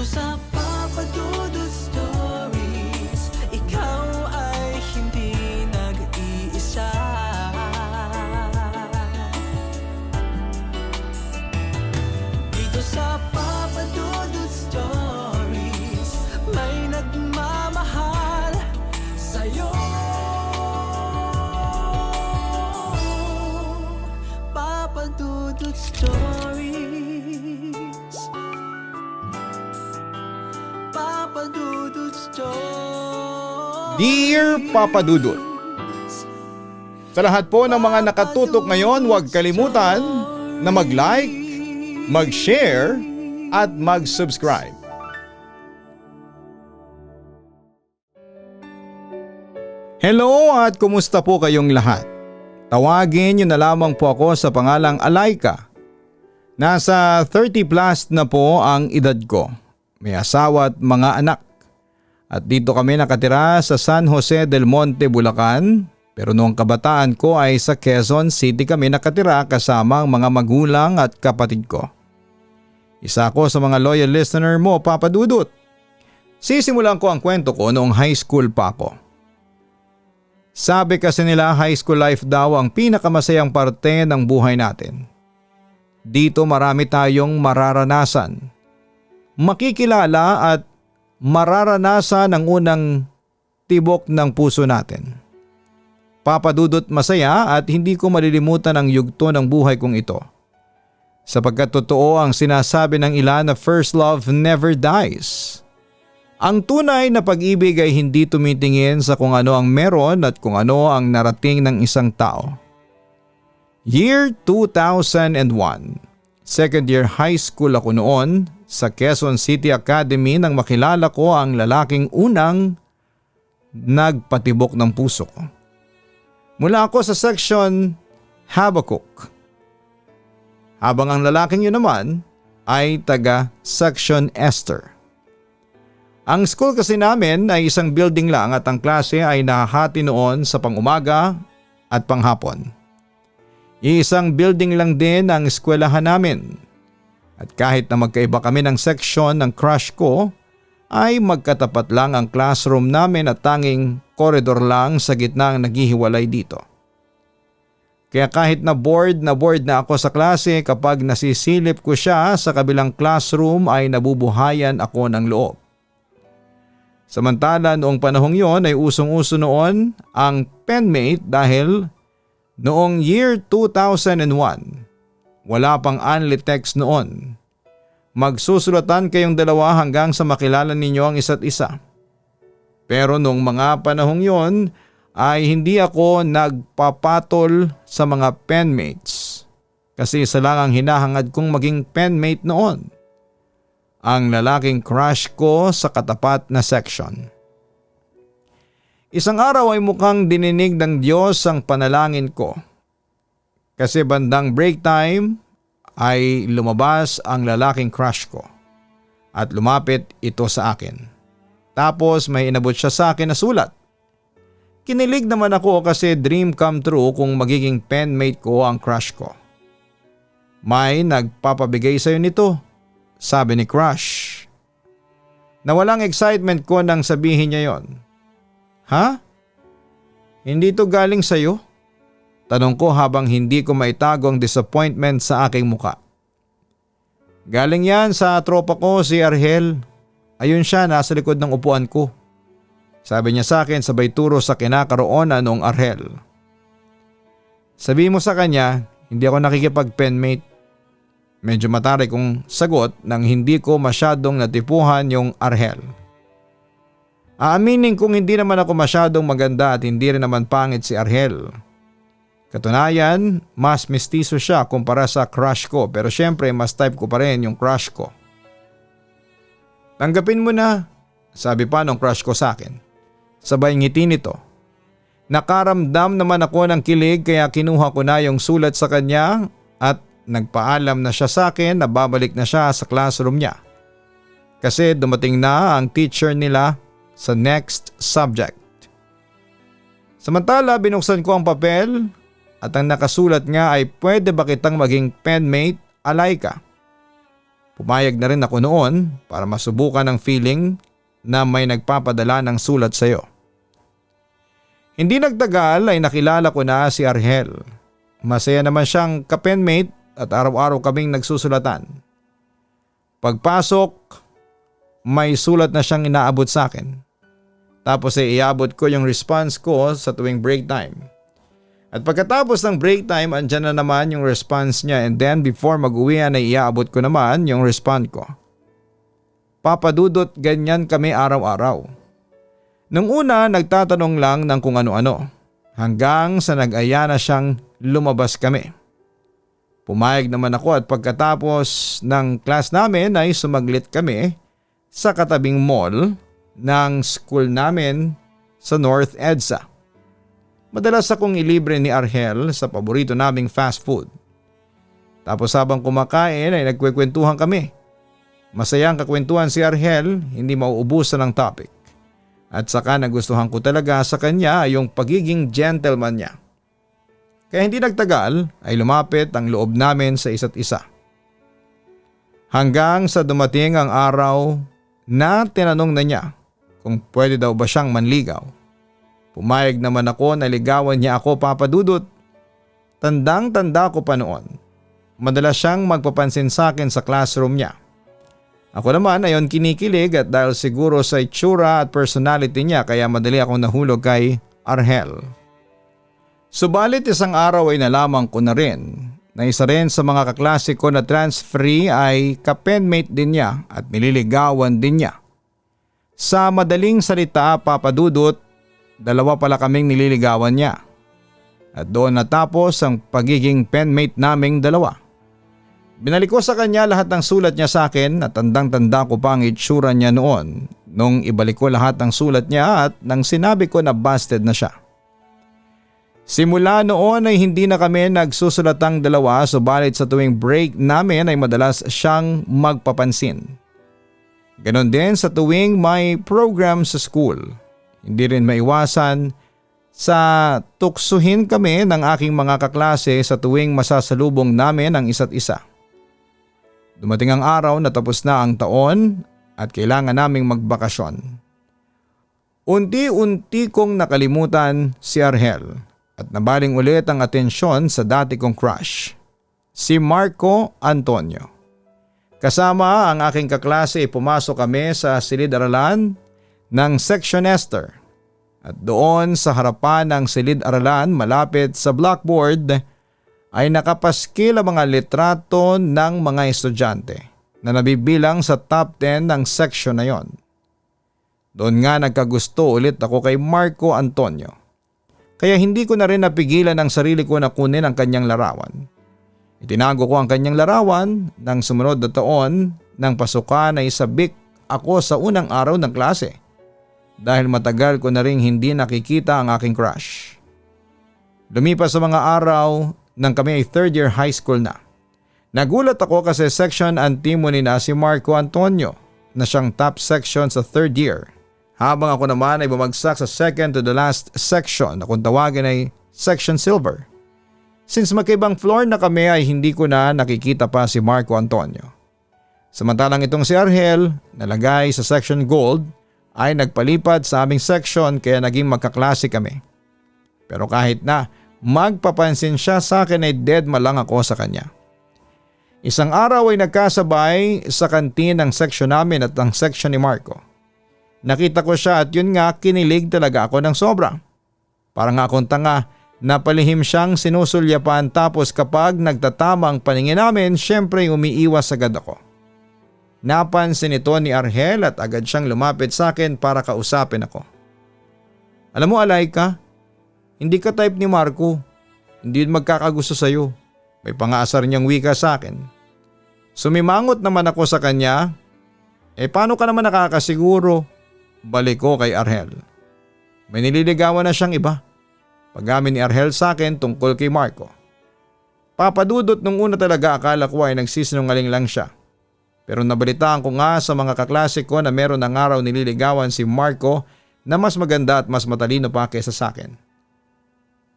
sa Papa Dudut Stories, ikaw ay hindi nag-iisa. Dito sa Papa Dudut Stories, may nagmamahal sa'yo. Papa Dudut Stories, Papa Dudut Stories. Dear Papa Dudut, sa lahat po ng mga nakatutok ngayon, huwag kalimutan na mag-like, mag-share at mag-subscribe. Hello at kumusta po kayong lahat? Tawagin niyo na lamang po ako sa pangalang Alaika. Nasa 30 plus na po ang edad ko. May asawa at mga anak. At dito kami nakatira sa San Jose del Monte, Bulacan. Pero noong kabataan ko ay sa Quezon City kami nakatira kasama ang mga magulang at kapatid ko. Isa ako sa mga loyal listener mo, Papa Dudut. Sisimulan ko ang kwento ko noong high school pa ako. Sabi kasi nila high school life daw ang pinakamasayang parte ng buhay natin. Dito marami tayong mararanasan. Makikilala at mararanasan ang unang tibok ng puso natin. Papa Dudut, masaya at hindi ko malilimutan ang yugto ng buhay kong ito. Sapagkat totoo ang sinasabi ng ilan na first love never dies. Ang tunay na pag-ibig ay hindi tumitingin sa kung ano ang meron at kung ano ang narating ng isang tao. Year 2001, second year high school ako noon sa Quezon City Academy nang makilala ko ang lalaking unang nagpatibok ng puso ko. Mula ako sa section Habakkuk. Habang ang lalaking yun naman ay taga section Esther. Ang school kasi namin ay isang building lang at ang klase ay nahahati noon sa pangumaga at panghapon. Iisang building lang din ang eskwelahan namin. At kahit na magkaiba kami ng section ng crush ko, ay magkatapat lang ang classroom namin at tanging koridor lang sa gitna ang naghihiwalay dito. Kaya kahit na bored na ako sa klase, kapag nasisilip ko siya sa kabilang classroom ay nabubuhayan ako ng loob. Samantala noong panahong yon ay usong-uso noon ang penmate dahil noong year 2001, wala pang only text noon. Magsusulatan kayong dalawa hanggang sa makilala ninyo ang isa't isa. Pero noong mga panahong yon ay hindi ako nagpapatol sa mga penmates kasi isa lang ang hinahangad kong maging penmate noon. Ang lalaking crush ko sa katapat na section. Isang araw ay mukhang dininig ng Diyos ang panalangin ko. Kasi bandang break time ay lumabas ang lalaking crush ko at lumapit ito sa akin. Tapos may inabot siya sa akin na sulat. Kinilig naman ako kasi dream come true kung magiging penmate ko ang crush ko. May nagpapabigay sa'yo nito, sabi ni crush. Nawalang excitement ko nang sabihin niya yon. Ha? Hindi to galing sa'yo? Tanong ko habang hindi ko maitago ang disappointment sa aking muka. Galing yan sa tropa ko si Arhel. Ayun siya, nasa likod ng upuan ko. Sabi niya sa akin sabay turo sa kinakaroonan ng Arhel. Sabi mo sa kanya, hindi ako nakikipag-penmate. Medyo mataray kong sagot nang hindi ko masyadong natipuhan yung Arhel. Aaminin kong hindi naman ako masyadong maganda at hindi rin naman pangit si Arhel. Katunayan, mas mistiso siya kumpara sa crush ko pero syempre mas type ko pa rin yung crush ko. Tanggapin mo na, sabi pa ng crush ko sa akin. Sabay ngiti nito. Nakaramdam naman ako ng kilig kaya kinuha ko na yung sulat sa kanya at nagpaalam na siya sa akin na babalik na siya sa classroom niya. Kasi dumating na ang teacher nila sa next subject. Samantala binuksan ko ang papel at ang nakasulat nga ay pwede ba kitang maging penmate, Alaika? Pumayag na rin ako noon para masubukan ang feeling na may nagpapadala ng sulat sa iyo. Hindi nagtagal ay nakilala ko na si Arhel. Masaya naman siyang ka-penmate at araw-araw kaming nagsusulatan. Pagpasok, may sulat na siyang inaabot sa akin. Tapos ay iabot ko yung response ko sa tuwing break time. At pagkatapos ng break time, andyan na naman yung response niya, and then before mag-uwian ay iaabot ko naman yung response ko. Papa Dudut, ganyan kami araw-araw. Nung una, nagtatanong lang ng kung ano-ano, hanggang sa nag-aya na siyang lumabas kami. Pumayag naman ako at pagkatapos ng class namin ay sumaglit kami sa katabing mall ng school namin sa North EDSA. Madalas akong ilibre ni Arhel sa paborito naming fast food. Tapos habang kumakain ay nagkwekwentuhan kami. Masayang kakwentuhan si Arhel, hindi mauubusan ng topic. At saka nagustuhan ko talaga sa kanya yung pagiging gentleman niya. Kaya hindi nagtagal ay lumapit ang loob namin sa isa't isa. Hanggang sa dumating ang araw na tinanong na niya kung pwede daw ba siyang manligaw. Pumayag naman ako na ligawan niya ako, Papa Dudut. Tandang-tanda ko pa noon. Madalas siyang magpapansin sa akin sa classroom niya. Ako naman ayon kinikilig at dahil siguro sa itsura at personality niya kaya madali akong nahulog kay Arhel. Subalit isang araw ay nalaman ko na rin na isa rin sa mga kaklase ko na transferee ay ka-penmate din niya at nililigawan din niya. Sa madaling salita, Papa Dudut, dalawa pala kaming nililigawan niya. At doon natapos ang pagiging penmate naming dalawa. Binalik ko sa kanya lahat ng sulat niya sa akin at tandang-tanda ko pa ang itsura niya noon nung ibalik ko lahat ng sulat niya at nang sinabi ko na busted na siya. Simula noon ay hindi na kami nagsusulatang dalawa, subalit sa tuwing break namin ay madalas siyang magpapansin. Ganon din sa tuwing may program sa school. Hindi rin maiwasan sa tuksuhin kami ng aking mga kaklase sa tuwing masasalubong namin ang isa't isa. Dumating ang araw na tapos na ang taon at kailangan naming magbakasyon. Unti-unti kong nakalimutan si Arhel at nabaling ulit ang atensyon sa dati kong crush, si Marco Antonio. Kasama ang aking kaklase pumasok kami sa silid-aralan ng Section Esther at doon sa harapan ng silid-aralan malapit sa blackboard ay nakapaskil ang mga litrato ng mga estudyante na nabibilang sa top 10 ng section na yon. Doon nga nagkagusto ulit ako kay Marco Antonio. Kaya hindi ko na rin napigilan ang sarili ko na kunin ang kanyang larawan. Itinago ko ang kanyang larawan nang sumunod na taon ng pasukan ay sabik ako sa unang araw ng klase. Dahil matagal ko na rin hindi nakikita ang aking crush. Lumipas sa mga araw nang kami ay third year high school na. Nagulat ako kasi section antimony na si Marco Antonio na siyang top section sa third year. Habang ako naman ay bumagsak sa second to the last section na kung tawagin ay section silver. Since magkaibang floor na kami ay hindi ko na nakikita pa si Marco Antonio. Samantalang itong si Arhel, nalagay sa section gold, ay nagpalipad sa aming section kaya naging magkaklase kami. Pero kahit na magpapansin siya sa akin ay deadma lang ako sa kanya. Isang araw ay nagkasabay sa kantin ng section namin at ang section ni Marco. Nakita ko siya at yun nga kinilig talaga ako ng sobra. Parang akong tanga, napalihim siyang sinusulyapan tapos kapag nagtatama ang paningin namin syempre umiiwas agad ako. Napansin ito ni Arhel at agad siyang lumapit sa akin para kausapin ako. Alam mo Alayka, hindi ka type ni Marco. Hindi magkakagusto sa'yo. May pangaasar niyang wika sa akin. Sumimangot naman ako sa kanya. Paano ka naman nakakasiguro? Balik ko kay Arhel. May nililigawan na siyang iba. Pag-amin ni Arhel sa akin tungkol kay Marco. Papa Dudut, nung una talaga akala ko ay nagsisinungaling lang siya. Pero nabalitaan ko nga sa mga kaklase ko na meron ng araw nililigawan si Marco na mas maganda at mas matalino pa kaysa sa akin.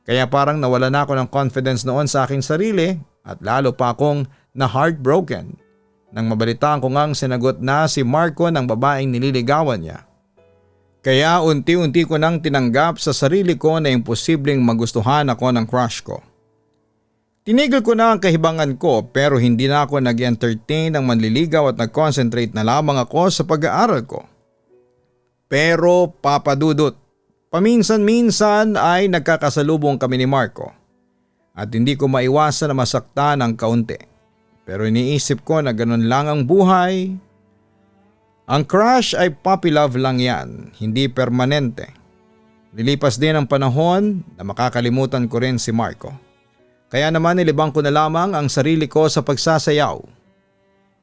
Kaya parang nawala na ako ng confidence noon sa aking sarili at lalo pa akong na heartbroken nang mabalitaan ko ngang sinagot na si Marco ng babaeng nililigawan niya. Kaya unti-unti ko nang tinanggap sa sarili ko na imposibleng magustuhan ako ng crush ko. Tinigil ko na ang kahibangan ko pero hindi na ako nag-entertain ng manliligaw at nag-concentrate na lamang ako sa pag-aaral ko. Pero Papa Dudut, paminsan-minsan ay nagkakasalubong kami ni Marco at hindi ko maiwasan na masaktan ng kaunti. Pero iniisip ko na ganun lang ang buhay. Ang crush ay puppy love lang yan, hindi permanente. Lilipas din ang panahon na makakalimutan ko rin si Marco. Kaya naman nilibang ko na lamang ang sarili ko sa pagsasayaw.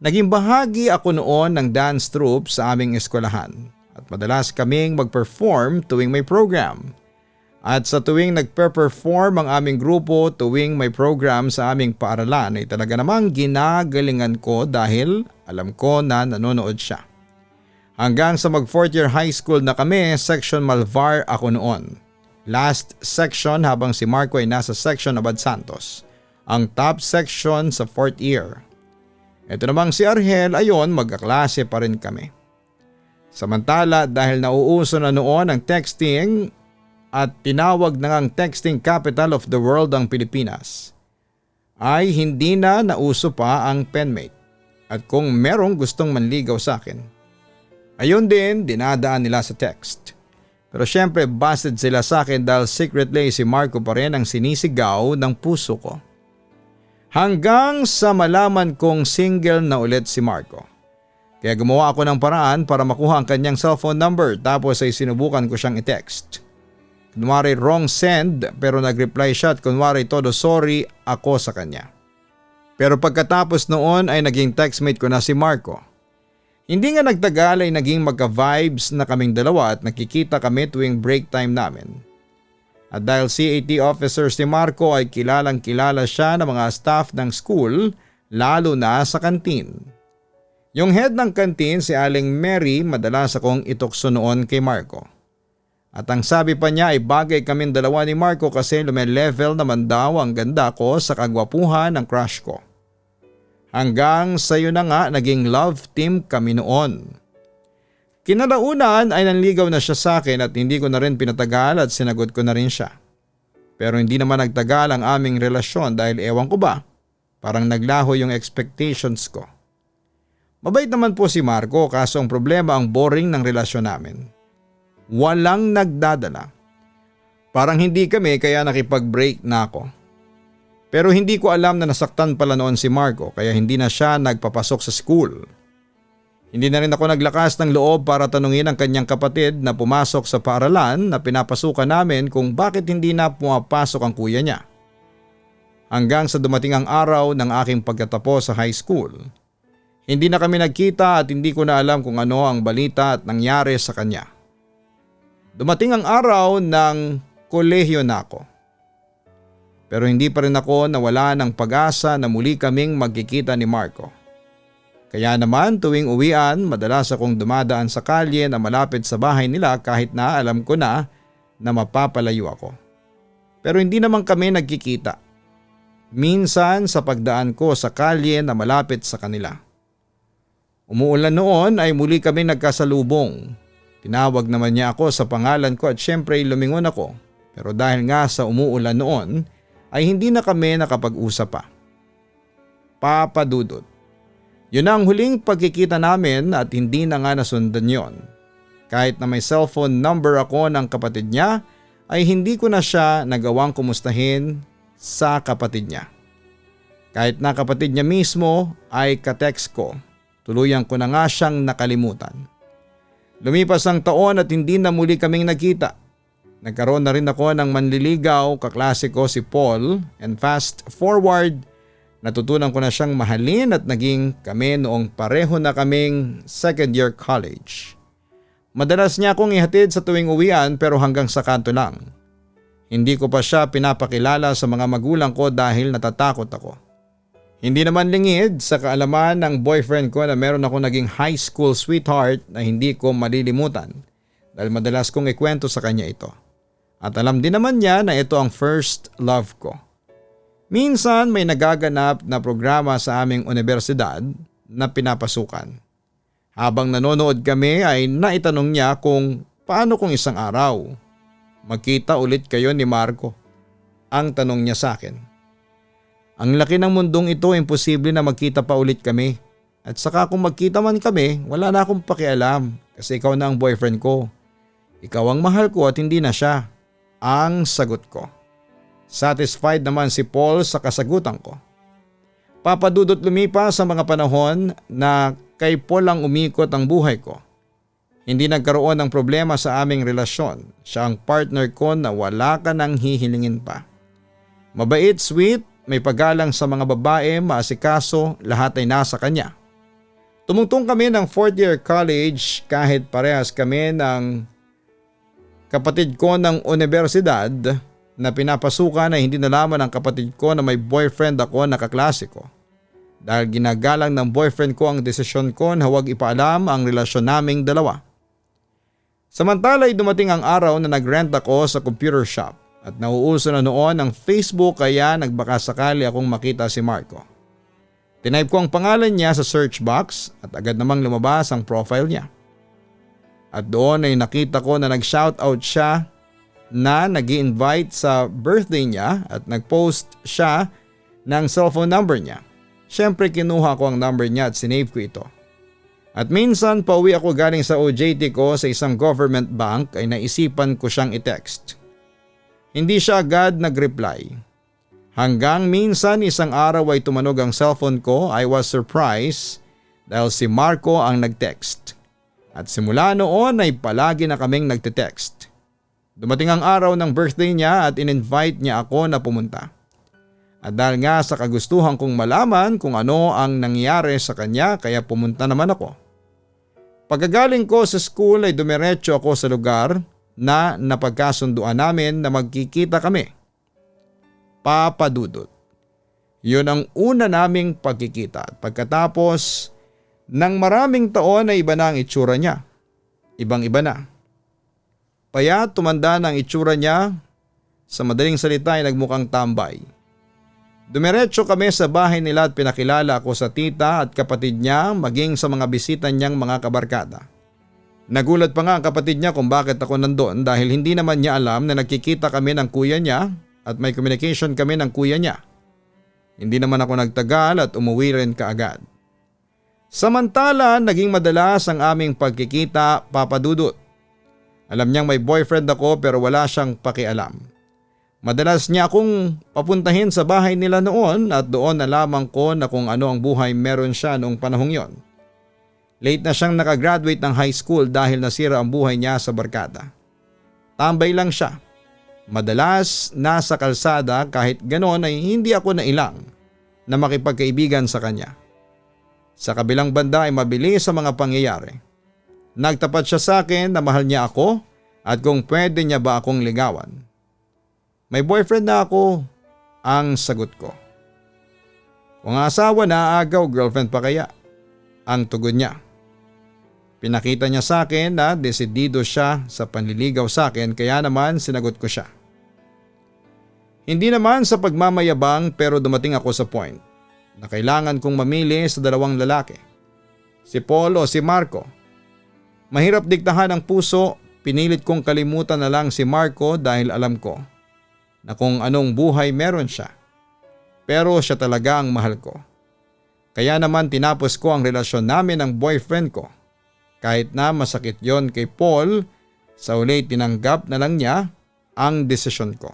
Naging bahagi ako noon ng dance troupe sa aming eskwelahan at madalas kaming mag-perform tuwing may program. At sa tuwing nagpe-perform ang aming grupo tuwing may program sa aming paaralan ay talaga namang ginagalingan ko dahil alam ko na nanonood siya. Hanggang sa mag 4th year high school na kami, section Malvar ako noon. Last section habang si Marco ay nasa section Abad Santos. Ang top section sa 4th year. Ito namang si Argel ayon magkaklase pa rin kami. Samantala dahil nauuso na noon ang texting at tinawag na ngang texting capital of the world ang Pilipinas, ay hindi na nauso pa ang penmate at kung merong gustong manligaw sa akin, ayun din dinadaan nila sa text. Pero syempre busted sila sa akin dahil secretly si Marco pa rin ang sinisigaw ng puso ko. Hanggang sa malaman kong single na ulit si Marco. Kaya gumawa ako ng paraan para makuha ang kanyang cellphone number tapos ay sinubukan ko siyang i-text. Kunwari wrong send pero nag-reply siya at kunwari todo sorry ako sa kanya. Pero pagkatapos noon ay naging textmate ko na si Marco. Hindi nga nagtagal ay naging magka-vibes na kaming dalawa at nakikita kami tuwing break time namin. At dahil CAT officer si Marco ay kilalang kilala siya ng mga staff ng school lalo na sa kantin. Yung head ng kantin si Aling Mary madalas akong itukso noon kay Marco. At ang sabi pa niya ay bagay kaming dalawa ni Marco kasi lume-level naman daw ang ganda ko sa kagwapuhan ng crush ko. Hanggang sa yun na nga naging love team kami noon. Kinalaunan ay nanligaw na siya sa akin at hindi ko na rin pinatagal at sinagot ko na rin siya. Pero hindi naman nagtagal ang aming relasyon dahil ewan ko ba, parang naglaho yung expectations ko. Mabait naman po si Marco kaso ang problema ang boring ng relasyon namin. Walang nagdadala. Parang hindi kami kaya nakipag-break na ako. Pero hindi ko alam na nasaktan pala noon si Marco kaya hindi na siya nagpapasok sa school. Hindi na rin ako naglakas ng loob para tanungin ang kanyang kapatid na pumasok sa paaralan na pinapasukan namin kung bakit hindi na pumapasok ang kuya niya. Hanggang sa dumating ang araw ng aking pagkatapos sa high school. Hindi na kami nagkita at hindi ko na alam kung ano ang balita at nangyari sa kanya. Dumating ang araw ng kolehiyo na ako. Pero hindi pa rin ako nawala ng pag-asa na muli kaming magkikita ni Marco. Kaya naman tuwing uwian madalas akong dumadaan sa kalye na malapit sa bahay nila kahit na alam ko na mapapalayo ako. Pero hindi naman kami nagkikita. Minsan sa pagdaan ko sa kalye na malapit sa kanila. Umuulan noon ay muli kaming nagkasalubong. Tinawag naman niya ako sa pangalan ko at syempre lumingon ako. Pero dahil nga sa umuulan noon ay hindi na kami nakapag-usap pa. Papa Dudut. Yun ang huling pagkikita namin at hindi na nga nasundan yon. Kahit na may cellphone number ako ng kapatid niya ay hindi ko na siya nagawang kumustahin sa kapatid niya. Kahit na kapatid niya mismo ay ka-text ko, tuluyan ko na nga siyang nakalimutan. Lumipas ang taon at hindi na muli kaming nagkita. Nagkaroon na rin ako ng manliligaw, kaklase ko si Paul, and fast forward, natutunan ko na siyang mahalin at naging kami noong pareho na kaming second year college. Madalas niya akong ihatid sa tuwing uwian pero hanggang sa kanto lang. Hindi ko pa siya pinapakilala sa mga magulang ko dahil natatakot ako. Hindi naman lingid sa kaalaman ng boyfriend ko na meron ako naging high school sweetheart na hindi ko malilimutan dahil madalas kong ikwento sa kanya ito. At alam din naman niya na ito ang first love ko. Minsan may nagaganap na programa sa aming universidad na pinapasukan. Habang nanonood kami ay naitanong niya kung paano kung isang araw magkita ulit kayo ni Marco. Ang tanong niya sa akin. Ang laki ng mundong ito, imposible na magkita pa ulit kami. At saka kung magkita man kami, wala na akong pakialam kasi ikaw na ang boyfriend ko. Ikaw ang mahal ko at hindi na siya. Ang sagot ko. Satisfied naman si Paul sa kasagutan ko. Papadudot lumipas sa mga panahon na kay Paul ang umikot ang buhay ko. Hindi nagkaroon ng problema sa aming relasyon. Siya ang partner ko na wala ka nang hihilingin pa. Mabait, sweet, may paggalang sa mga babae, maasikaso, lahat ay nasa kanya. Tumungtong kami ng 4th year college kahit parehas kami ng kapatid ko ng universidad na pinapasukan na hindi nalaman ng kapatid ko na may boyfriend ako na kaklase ko. Dahil ginagalang ng boyfriend ko ang desisyon ko na huwag ipaalam ang relasyon naming dalawa. Samantala ay dumating ang araw na nagrent ako sa computer shop at nauuso na noon ang Facebook kaya nagbaka sakali akong makita si Marco. Tinype ko ang pangalan niya sa search box at agad namang lumabas ang profile niya. At doon ay nakita ko na nag-shoutout siya na nag-i-invite sa birthday niya at nag-post siya ng cellphone number niya. Siyempre kinuha ko ang number niya at sinave ko ito. At minsan pauwi ako galing sa OJT ko sa isang government bank ay naisipan ko siyang i-text. Hindi siya agad nag-reply. Hanggang minsan isang araw ay tumanog ang cellphone ko. I was surprised dahil si Marco ang nag-text. At simula noon ay palagi na kaming nagte-text. Dumating ang araw ng birthday niya at in-invite niya ako na pumunta. At dahil nga sa kagustuhan kong malaman kung ano ang nangyari sa kanya kaya pumunta naman ako. Pagkagaling ko sa school ay dumiretso ako sa lugar na napagkasunduan namin na magkikita kami. Papadudot. Yun ang una naming pagkikita at pagkatapos ng maraming taon ay iba na ang itsura niya. Ibang-iba na. Payat, tumanda na ang itsura niya, sa madaling salita ay nagmukhang tambay. Dumiretso kami sa bahay nila at pinakilala ako sa tita at kapatid niya maging sa mga bisita niyang mga kabarkada. Nagulat pa nga ang kapatid niya kung bakit ako nandoon dahil hindi naman niya alam na nagkikita kami ng kuya niya at may communication kami ng kuya niya. Hindi naman ako nagtagal at umuwi rin kaagad. Samantala, naging madalas ang aming pagkikita, papadudot. Alam niyang may boyfriend ako pero wala siyang pakialam. Madalas niya akong papuntahin sa bahay nila noon at doon nalaman ko na kung ano ang buhay meron siya noong panahong yon. Late na siyang nakagraduate ng high school dahil nasira ang buhay niya sa barkada. Tambay lang siya. Madalas nasa kalsada kahit ganoon ay hindi ako nailang na makipagkaibigan sa kanya. Sa kabilang banda ay mabilis sa mga pangyayari. Nagtapat siya sa akin na mahal niya ako at kung pwede niya ba akong ligawan. May boyfriend na ako, ang sagot ko. Kung asawa na agaw, girlfriend pa kaya? Ang tugon niya. Pinakita niya sa akin na desidido siya sa panliligaw sa akin kaya naman sinagot ko siya. Hindi naman sa pagmamayabang pero dumating ako sa point na kailangan kong mamili sa dalawang lalaki. Si Paul o si Marco. Mahirap diktahan ang puso, pinilit kong kalimutan na lang si Marco dahil alam ko na kung anong buhay meron siya. Pero siya talaga ang mahal ko. Kaya naman tinapos ko ang relasyon namin ng boyfriend ko. Kahit na masakit yon kay Paul, sa uli tinanggap na lang niya ang desisyon ko.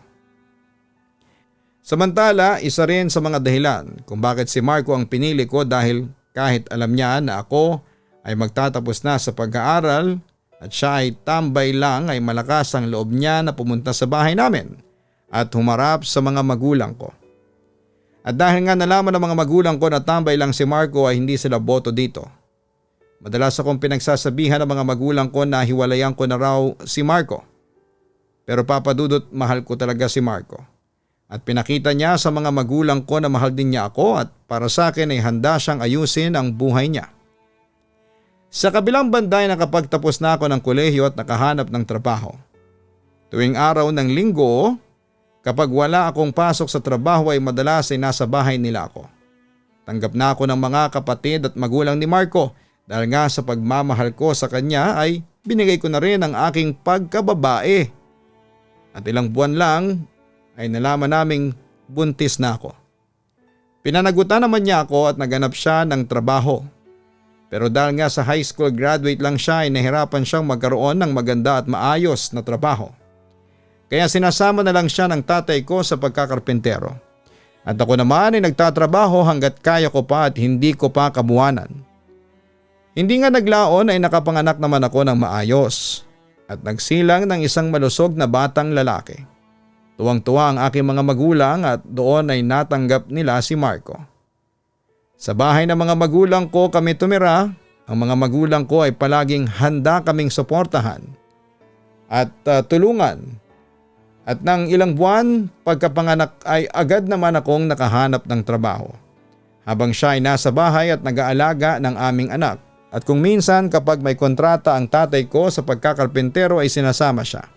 Samantala, isa rin sa mga dahilan kung bakit si Marco ang pinili ko dahil kahit alam niya na ako ay magtatapos na sa pag-aaral at siya ay tambay lang ay malakas ang loob niya na pumunta sa bahay namin at humarap sa mga magulang ko. At dahil nga nalaman ng mga magulang ko na tambay lang si Marco ay hindi sila boto dito. Madalas akong pinagsasabihan ng mga magulang ko na hiwalayan ko na raw si Marco. Pero papadudot mahal ko talaga si Marco. At pinakita niya sa mga magulang ko na mahal din niya ako at para sa akin ay handa siyang ayusin ang buhay niya. Sa kabilang banda ay nakapagtapos na ako ng kolehiyo at nakahanap ng trabaho. Tuwing araw ng linggo, kapag wala akong pasok sa trabaho ay madalas ay nasa bahay nila ako. Tanggap na ako ng mga kapatid at magulang ni Marco dahil nga sa pagmamahal ko sa kanya ay binigay ko na rin ang aking pagkababae. At ilang buwan lang ay nalaman naming buntis na ako. Pinanagutan naman niya ako at naganap siya ng trabaho. Pero dahil nga sa high school graduate lang siya ay nahirapan siyang magkaroon ng maganda at maayos na trabaho. Kaya sinasama na lang siya ng tatay ko sa pagkakarpentero. At ako naman ay nagtatrabaho hanggat kaya ko pa at hindi ko pa kabuwanan. Hindi nga naglaon ay nakapanganak naman ako ng maayos at nagsilang ng isang malusog na batang lalaki. Tuwang-tuwa ang aking mga magulang at doon ay natanggap nila si Marco. Sa bahay ng mga magulang ko kami tumira. Ang mga magulang ko ay palaging handa kaming suportahan at tulungan. At nang ilang buwan pagkapanganak ay agad naman akong nakahanap ng trabaho. Habang siya ay nasa bahay at nag-aalaga ng aming anak. At kung minsan kapag may kontrata ang tatay ko sa pagkakarpentero ay sinasama siya.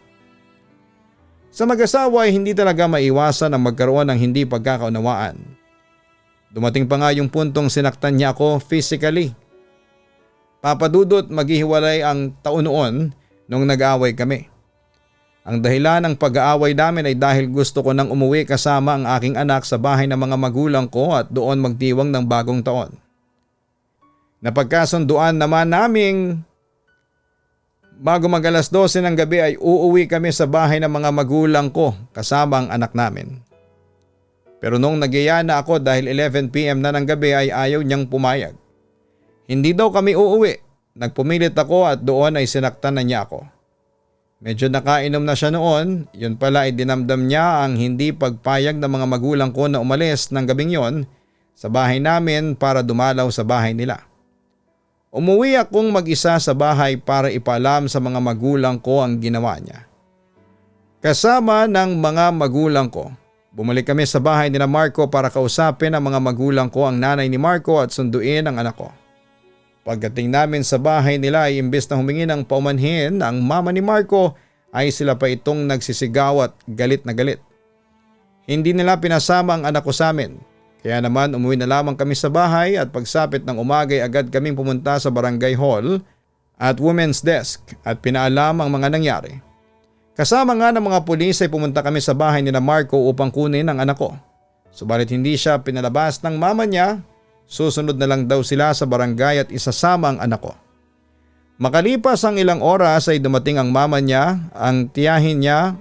Sa mag-asawa ay hindi talaga maiwasan ang magkaroon ng hindi pagkakaunawaan. Dumating pa nga yung puntong sinaktan niya ako physically. Papadudot maghihiwalay ang taon noon nung nag-aaway kami. Ang dahilan ng pag-aaway namin ay dahil gusto ko nang umuwi kasama ang aking anak sa bahay ng mga magulang ko at doon magdiwang ng bagong taon. Napagkasunduan naman naming bago mag alas 12 ng gabi ay uuwi kami sa bahay ng mga magulang ko kasama ang anak namin. Pero nung nagyaya na ako dahil 11 PM na ng gabi ay ayaw niyang pumayag. Hindi daw kami uuwi. Nagpumilit ako at doon ay sinaktan na niya ako. Medyo nakainom na siya noon, yun pala ay dinamdam niya ang hindi pagpayag ng mga magulang ko na umalis ng gabing yon sa bahay namin para dumalaw sa bahay nila. Umuwi akong mag-isa sa bahay para ipaalam sa mga magulang ko ang ginawa niya. Kasama ng mga magulang ko, bumalik kami sa bahay nila Marco para kausapin ang mga magulang ko ang nanay ni Marco at sunduin ang anak ko. Pagdating namin sa bahay nila ay imbes na humingi ng paumanhin ang mama ni Marco ay sila pa itong nagsisigaw at galit na galit. Hindi nila pinasama ang anak ko sa amin. Kaya naman umuwi na lamang kami sa bahay at pagsapit ng umaga ay agad kaming pumunta sa barangay hall at women's desk at pinaalam ang mga nangyari. Kasama nga ng mga pulis ay pumunta kami sa bahay nila Marco upang kunin ang anak ko. Subalit hindi siya pinalabas ng mama niya. Susunod na lang daw sila sa barangay at isasama ang anak ko. Makalipas ang ilang oras ay dumating ang mama niya, ang tiyahin niya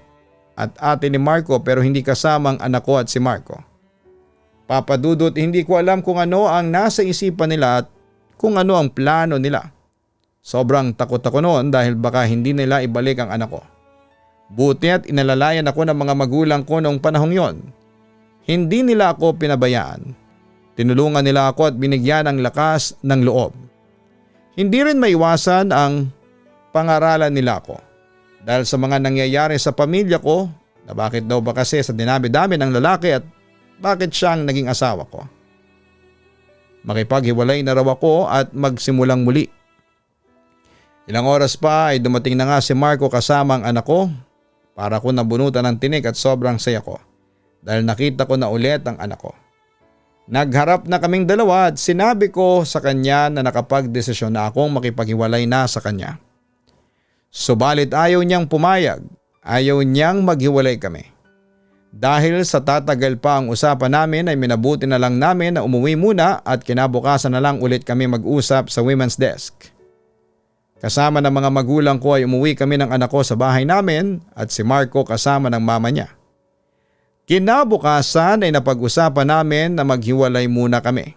at ate ni Marco pero hindi kasama ang anak ko at si Marco. Papadudot hindi ko alam kung ano ang nasa isipan nila at kung ano ang plano nila. Sobrang takot ako noon dahil baka hindi nila ibalik ang anak ko. Buti at inalalayan ako ng mga magulang ko noong panahong yon. Hindi nila ako pinabayaan. Tinulungan nila ako at binigyan ng lakas ng loob. Hindi rin maiwasan ang pangaralan nila ako. Dahil sa mga nangyayari sa pamilya ko na bakit daw ba kasi sa dinami-dami ng lalaki at bakit siyang naging asawa ko. Makipaghiwalay na raw ako at magsimulang muli. Ilang oras pa ay dumating na nga si Marco kasama ang anak ko para ko nabunutan ng tinik at sobrang saya ko dahil nakita ko na ulit ang anak ko. Nagharap na kaming dalawa at sinabi ko sa kanya na nakapagdesisyon na akong makipaghiwalay na sa kanya. Subalit ayaw niyang pumayag, ayaw niyang maghiwalay kami. Dahil sa tatagal pa ang usapan namin ay minabuti na lang namin na umuwi muna at kinabukasan na lang ulit kami mag-usap sa women's desk. Kasama ng mga magulang ko ay umuwi kami ng anak ko sa bahay namin at si Marco kasama ng mama niya. Kinabukasan ay napag-usapan namin na maghiwalay muna kami.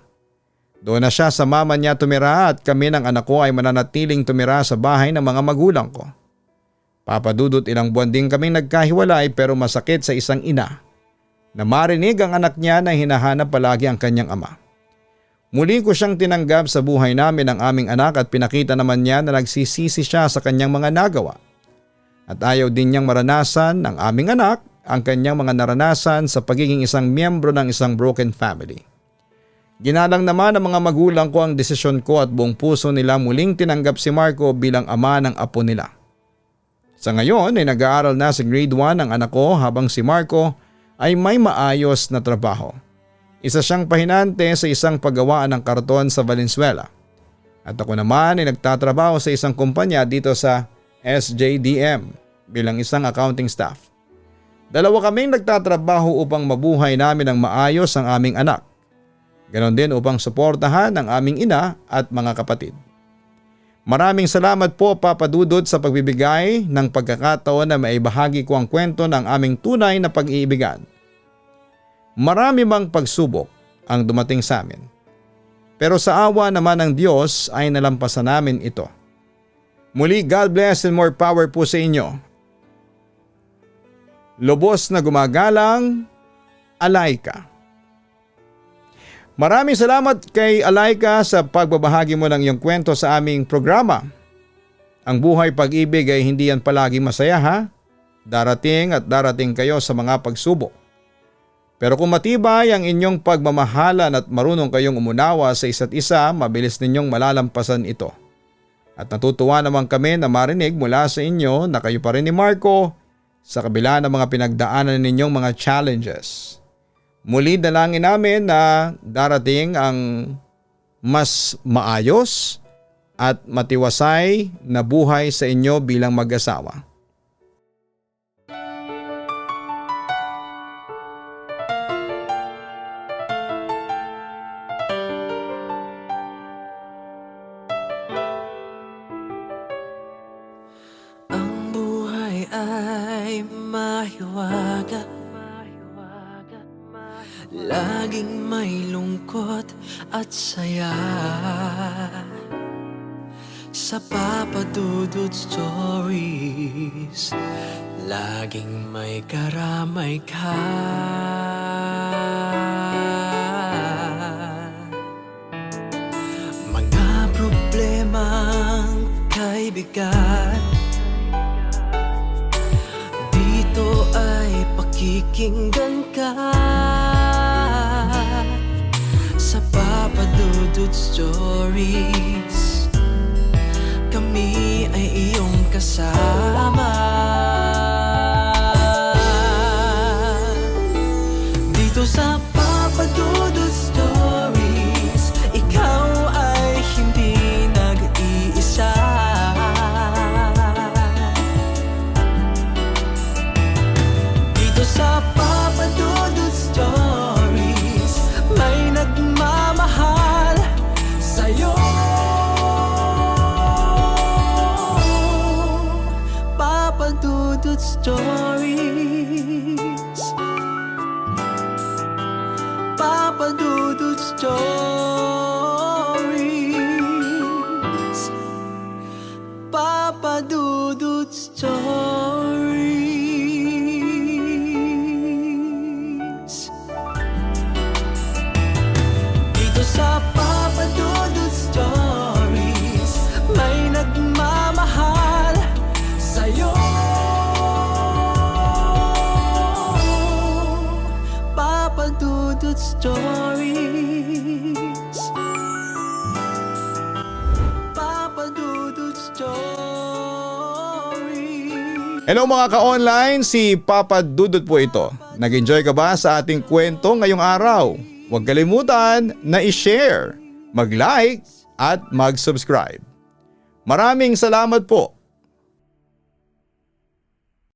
Doon na siya sa mama niya tumira at kami ng anak ko ay mananatiling tumira sa bahay ng mga magulang ko. Papadudot ilang buwan din kaming nagkahiwalay pero masakit sa isang ina na marinig ang anak niya na hinahanap palagi ang kanyang ama. Muli ko siyang tinanggap sa buhay namin ang aming anak at pinakita naman niya na nagsisisi siya sa kanyang mga nagawa. At ayaw din niyang maranasan ng aming anak ang kanyang mga naranasan sa pagiging isang miyembro ng isang broken family. Ginalang naman ng mga magulang ko ang desisyon ko at buong puso nila muling tinanggap si Marco bilang ama ng apo nila. Sa ngayon ay nag-aaral na sa grade 1 ang anak ko habang si Marco ay may maayos na trabaho. Isa siyang pahinante sa isang paggawaan ng karton sa Valenzuela. At ako naman ay nagtatrabaho sa isang kumpanya dito sa SJDM bilang isang accounting staff. Dalawa kaming nagtatrabaho upang mabuhay namin ng maayos ang aming anak. Ganon din upang suportahan ang aming ina at mga kapatid. Maraming salamat po Papa Dudut sa pagbibigay ng pagkakataon na maibahagi ko ang kwento ng aming tunay na pag-iibigan. Marami mang pagsubok ang dumating sa amin. Pero sa awa naman ng Diyos ay nalampasan namin ito. Muli, God bless and more power po sa inyo. Lubos na gumagalang, Alaika. Maraming salamat kay Alaika sa pagbabahagi mo ng iyong kwento sa aming programa. Ang buhay pag-ibig ay hindi yan palagi masaya ha. Darating at darating kayo sa mga pagsubok. Pero kung matibay ang inyong pagmamahalan at marunong kayong umunawa sa isa't isa, mabilis ninyong malalampasan ito. At natutuwa naman kami na marinig mula sa inyo na kayo pa rin ni Marco sa kabila ng mga pinagdaanan ninyong mga challenges. Muli dalangin namin na darating ang mas maayos at matiwasay na buhay sa inyo bilang mag-asawa. Ang buhay ay mahiwaga, laging may lungkot at saya. Sa Papa Dudut Stories, laging may karamay ka. Mga problemang kaibigan, dito ay pakikinggan ka. Sa Papa Dudut Stories, kami ay iyong kasama. Dito sa Papa Dudut Stories, ikaw ay hindi nag-iisa. Dito sa Papa Dudut Stories, may nagmamahal sa'yo. Papa Dudut Stories, Papa Dudut Stories, Papa Dudut Stories. Dito sa Papa Dudut Stories, may nagmamahal sa'yo. Papa Dudut Stories, Papa Dudut Stories. Hello mga ka-online, si Papa Dudut po ito. Nag-enjoy ka ba sa ating kwento ngayong araw? Huwag kalimutan na i-share, mag-like at mag-subscribe. Maraming salamat po.